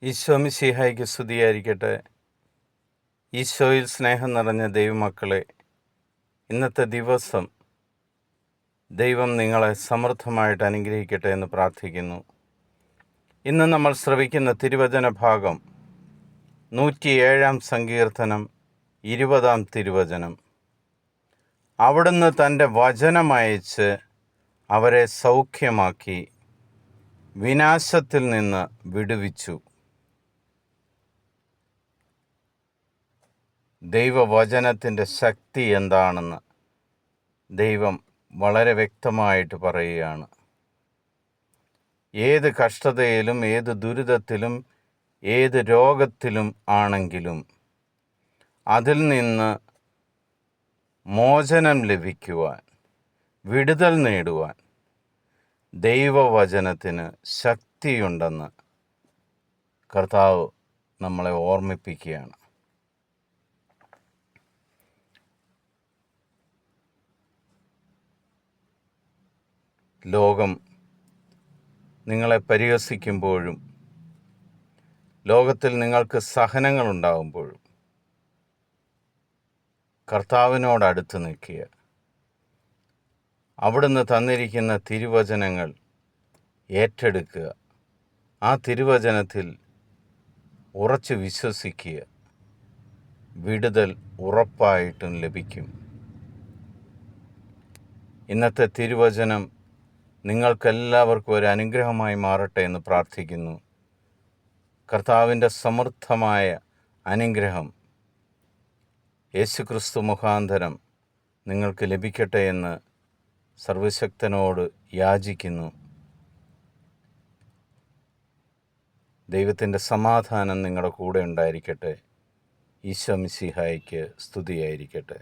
ഈശോ മിശിഹായ്ക്ക് സ്തുതിയായിരിക്കട്ടെ. ഈശോയിൽ സ്നേഹം നിറഞ്ഞ ദൈവമക്കളെ, ഇന്നത്തെ ദിവസം ദൈവം നിങ്ങളെ സമൃദ്ധമായിട്ട് അനുഗ്രഹിക്കട്ടെ എന്ന് പ്രാർത്ഥിക്കുന്നു. ഇന്ന് നമ്മൾ ശ്രവിക്കുന്ന തിരുവചന ഭാഗം 107 സങ്കീർത്തനം 20 തിരുവചനം. അവിടുന്ന് തൻ്റെ വചനമയച്ച് അവരെ സൗഖ്യമാക്കി, വിനാശത്തിൽ നിന്ന് വിടുവിച്ചു. ദൈവവചനത്തിൻ്റെ ശക്തി എന്താണെന്ന് ദൈവം വളരെ വ്യക്തമായിട്ട് പറയുകയാണ്. ഏത് കഷ്ടതയിലും, ഏത് ദുരിതത്തിലും, ഏത് രോഗത്തിലും ആണെങ്കിലും അതിൽ നിന്ന് മോചനം ലഭിക്കുവാൻ, വിടുതൽ നേടുവാൻ ദൈവവചനത്തിന് ശക്തിയുണ്ടെന്ന് കർത്താവ് നമ്മളെ ഓർമ്മിപ്പിക്കുകയാണ്. ലോകം നിങ്ങളെ പരിഹസിക്കുമ്പോഴും, ലോകത്തിൽ നിങ്ങൾക്ക് സഹനങ്ങളുണ്ടാകുമ്പോഴും കർത്താവിനോടടുത്ത് നിൽക്കുക. അവിടുന്ന് തന്നിരിക്കുന്ന തിരുവചനങ്ങൾ ഏറ്റെടുക്കുക. ആ തിരുവചനത്തിൽ ഉറച്ചു വിശ്വസിക്കുക. വിടുതൽ ഉറപ്പായിട്ടും ലഭിക്കും. ഇന്നത്തെ തിരുവചനം നിങ്ങൾക്കെല്ലാവർക്കും ഒരു അനുഗ്രഹമായി മാറട്ടെ എന്ന് പ്രാർത്ഥിക്കുന്നു. കർത്താവിൻ്റെ സമൃദ്ധമായ അനുഗ്രഹം യേശുക്രിസ്തു മുഖാന്തരം നിങ്ങൾക്ക് ലഭിക്കട്ടെ എന്ന് സർവശക്തനോട് യാചിക്കുന്നു. ദൈവത്തിൻ്റെ സമാധാനം നിങ്ങളുടെ കൂടെ ഉണ്ടായിരിക്കട്ടെ. ഈശോ മിശിഹായ്ക്ക് സ്തുതിയായിരിക്കട്ടെ.